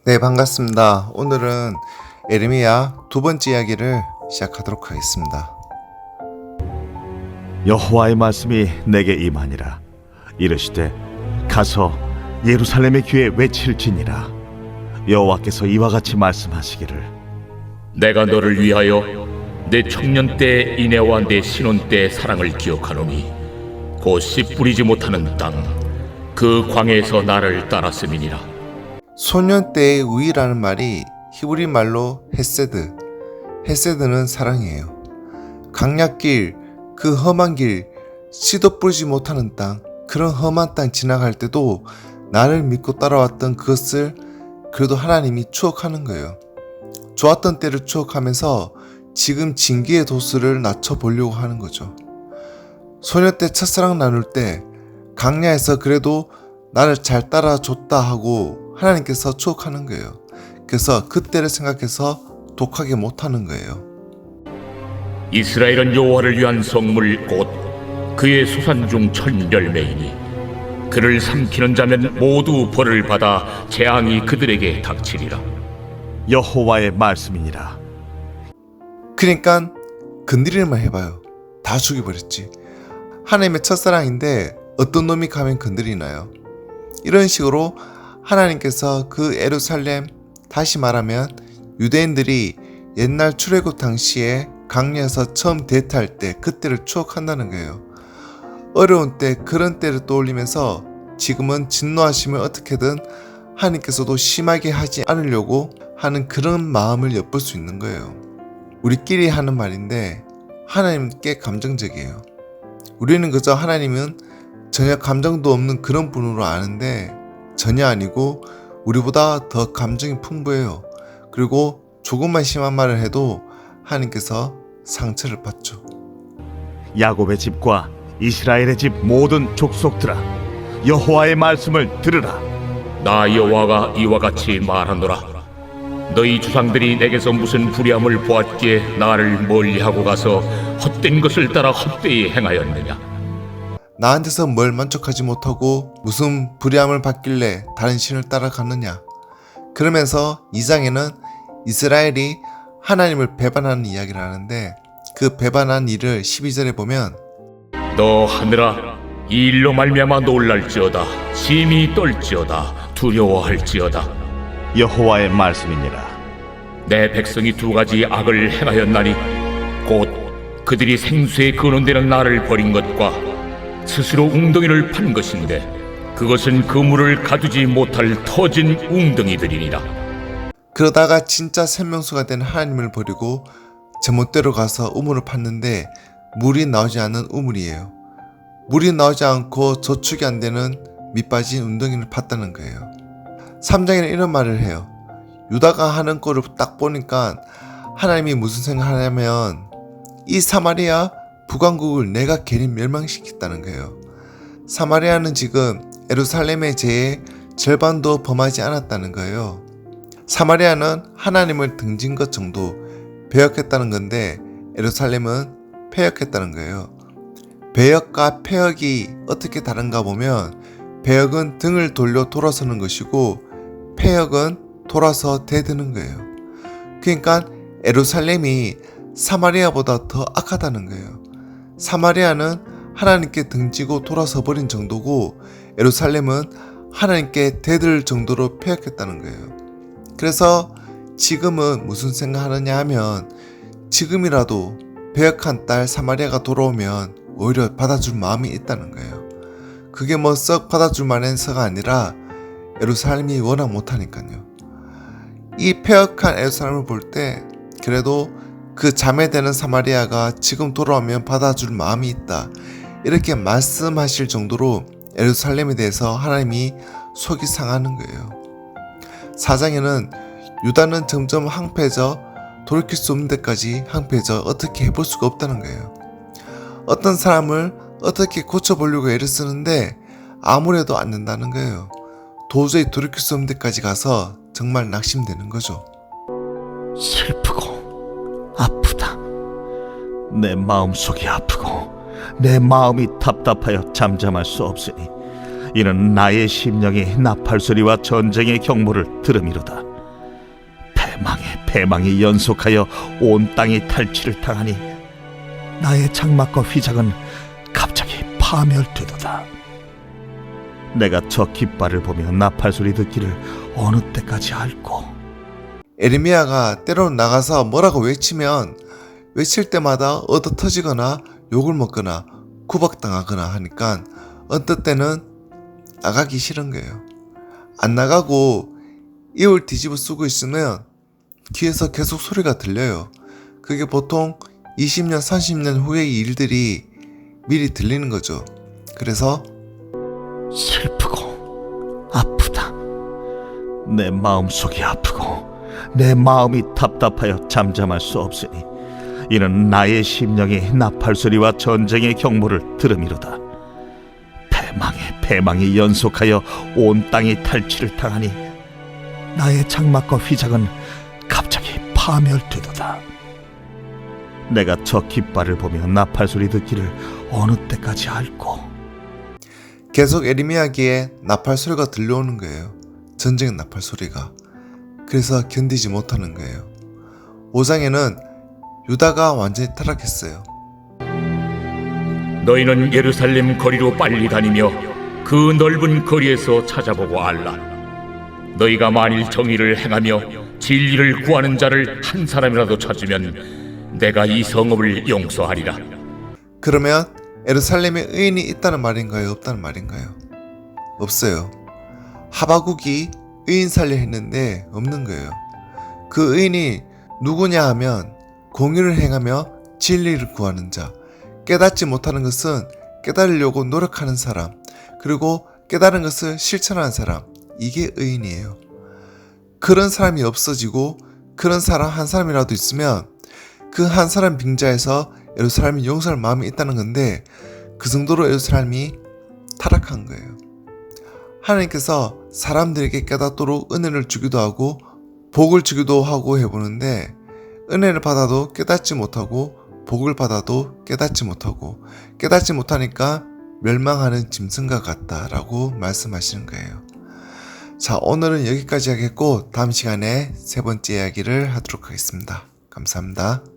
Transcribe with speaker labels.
Speaker 1: 네, 반갑습니다. 오늘은 에르미야 두 번째 이야기를 시작하도록 하겠습니다.
Speaker 2: 여호와의 말씀이 내게 임하니라. 이르시되 가서 예루살렘의 귀에 외칠지니라. 여호와께서 이와 같이 말씀하시기를
Speaker 3: 내가 너를 위하여 내 청년 때 인애와 내 신혼 때 사랑을 기억하노니 곧 씨 뿌리지 못하는 땅 그 광야에서 나를 따랐음이니라.
Speaker 1: 소년 때의 우위라는 말이 히브리 말로 헤세드, 헤세드는 사랑이에요. 강약길, 그 험한 길, 씨도 뿌리지 못하는 땅, 그런 험한 땅 지나갈 때도 나를 믿고 따라왔던 그것을 그래도 하나님이 추억하는 거예요. 좋았던 때를 추억하면서 지금 징계의 도수를 낮춰보려고 하는 거죠. 소녀 때 첫사랑 나눌 때 강야에서 그래도 나를 잘 따라줬다 하고 하나님께서 추억하는 거예요. 그래서 그때를 생각해서 독하게 못하는 거예요.
Speaker 3: 이스라엘은 여호와를 위한 성물 곧 그의 소산 중 첫 열매이니 그를 삼키는 자면 모두 벌을 받아 재앙이 그들에게 닥치리라.
Speaker 2: 여호와의 말씀이니라.
Speaker 1: 그러니까 건드리기만 해봐요. 다 죽여버렸지. 하나님의 첫사랑인데 어떤 놈이 가면 건드리나요? 이런 식으로 하나님께서 그 예루살렘, 다시 말하면 유대인들이 옛날 출애굽 당시에 강야에서 처음 대타할 때 그때를 추억한다는 거예요. 어려운 때, 그런 때를 떠올리면서 지금은 진노하시면 어떻게든 하나님께서도 심하게 하지 않으려고 하는 그런 마음을 엿볼 수 있는 거예요. 우리끼리 하는 말인데 하나님께 감정적이에요. 우리는 그저 하나님은 전혀 감정도 없는 그런 분으로 아는데 전혀 아니고 우리보다 더 감정이 풍부해요. 그리고 조금만 심한 말을 해도 하나님께서 상처를 받죠.
Speaker 2: 야곱의 집과 이스라엘의 집 모든 족속들아, 여호와의 말씀을 들으라.
Speaker 3: 나 여호와가 이와 같이 말하노라. 너희 조상들이 내게서 무슨 불의함을 보았기에 나를 멀리하고 가서 헛된 것을 따라 헛되이 행하였느냐.
Speaker 1: 나한테서 뭘 만족하지 못하고 무슨 불의함을 받길래 다른 신을 따라갔느냐. 그러면서 2장에는 이스라엘이 하나님을 배반하는 이야기를 하는데 그 배반한 일을 12절에 보면
Speaker 3: 너 하늘아, 이 일로 말미암아 놀랄지어다. 심히 떨지어다. 두려워할지어다.
Speaker 2: 여호와의 말씀이니라.
Speaker 3: 내 백성이 두 가지 악을 행하였나니 곧 그들이 생수에 근원되는 나를 버린 것과 스스로 웅덩이를 판 것인데 그것은 그물을 가두지 못할 터진 웅덩이들이니라.
Speaker 1: 그러다가 진짜 생명수가 된 하나님을 버리고 제멋대로 가서 우물을 팠는데 물이 나오지 않는 우물이에요. 물이 나오지 않고 저축이 안 되는 밑빠진 웅덩이를 팠다는 거예요. 3장에는 이런 말을 해요. 유다가 하는 꼴을 딱 보니까 하나님이 무슨 생각하냐면 이 사마리아 북왕국을 내가 괜히 멸망시켰다는 거예요. 사마리아는 지금 예루살렘의 죄의 절반도 범하지 않았다는 거예요. 사마리아는 하나님을 등진 것 정도 배역했다는 건데 예루살렘은 폐역했다는 거예요. 배역과 폐역이 어떻게 다른가 보면 배역은 등을 돌려 돌아서는 것이고 폐역은 돌아서 대드는 거예요. 그러니까 예루살렘이 사마리아보다 더 악하다는 거예요. 사마리아는 하나님께 등지고 돌아서 버린 정도고 예루살렘은 하나님께 대들 정도로 폐역했다는 거예요. 그래서 지금은 무슨 생각하느냐 하면 지금이라도 배역한 딸 사마리아가 돌아오면 오히려 받아줄 마음이 있다는 거예요. 그게 뭐 썩 받아줄 만해서가 아니라 예루살렘이 워낙 못하니까요. 이 폐역한 예루살렘을 볼 때 그래도 그 자매되는 사마리아가 지금 돌아오면 받아줄 마음이 있다. 이렇게 말씀하실 정도로 예루살렘에 대해서 하나님이 속이 상하는 거예요. 4장에는 유다는 점점 항폐해져 돌이킬 수 없는 데까지 항폐해져 어떻게 해볼 수가 없다는 거예요. 어떤 사람을 어떻게 고쳐보려고 애를 쓰는데 아무래도 안 된다는 거예요. 도저히 돌이킬 수 없는 데까지 가서 정말 낙심되는 거죠.
Speaker 2: 슬프고 아프다. 내 마음속이 아프고 내 마음이 답답하여 잠잠할 수 없으니 이는 나의 심령이 나팔소리와 전쟁의 경보를 들음이로다. 패망이 연속하여 온 땅이 탈취를 당하니 나의 장막과 휘장은 갑자기 파멸되도다. 내가 저 깃발을 보며 나팔 소리 듣기를 어느 때까지 할꼬.
Speaker 1: 에르미야가 때로는 나가서 뭐라고 외치면 외칠 때마다 얻어 터지거나 욕을 먹거나 구박당하거나 하니까 어떤 때는 나가기 싫은 거예요. 안 나가고 입을 뒤집어 쓰고 있으면 뒤에서 계속 소리가 들려요. 그게 보통 20년, 30년 후의 일들이 미리 들리는 거죠. 그래서
Speaker 2: 슬프고 아프다. 내 마음속이 아프고 내 마음이 답답하여 잠잠할 수 없으니 이는 나의 심령이 나팔 소리와 전쟁의 경보를 들음이로다. 패망이 연속하여 온 땅이 탈취를 당하니 나의 장막과 휘장은 갑자기 파멸되도다. 내가 저 깃발을 보며 나팔 소리 듣기를 어느 때까지 할꼬.
Speaker 1: 계속 에르미야기에 나팔 소리가 들려오는 거예요. 전쟁의 나팔 소리가. 그래서 견디지 못하는 거예요. 5장에는 유다가 완전히 타락했어요.
Speaker 3: 너희는 예루살렘 거리로 빨리 다니며 그 넓은 거리에서 찾아보고 알라. 너희가 만일 정의를 행하며 진리를 구하는 자를 한 사람이라도 찾으면 내가 이 성읍을 용서하리라.
Speaker 1: 그러면 예루살렘에 의인이 있다는 말인가요? 없다는 말인가요? 없어요. 하바국이 의인 살려 했는데 없는 거예요. 그 의인이 누구냐 하면 공의를 행하며 진리를 구하는 자, 깨닫지 못하는 것은 깨달으려고 노력하는 사람, 그리고 깨달은 것을 실천하는 사람, 이게 의인이에요. 그런 사람이 없어지고 그런 사람 한 사람이라도 있으면 그 한 사람 빙자에서 예루살렘이 용서할 마음이 있다는 건데 그 정도로 예루살렘이 타락한 거예요. 하나님께서 사람들에게 깨닫도록 은혜를 주기도 하고 복을 주기도 하고 해보는데 은혜를 받아도 깨닫지 못하고 복을 받아도 깨닫지 못하고 깨닫지 못하니까 멸망하는 짐승과 같다라고 말씀하시는 거예요. 자, 오늘은 여기까지 하겠고 다음 시간에 세 번째 이야기를 하도록 하겠습니다. 감사합니다.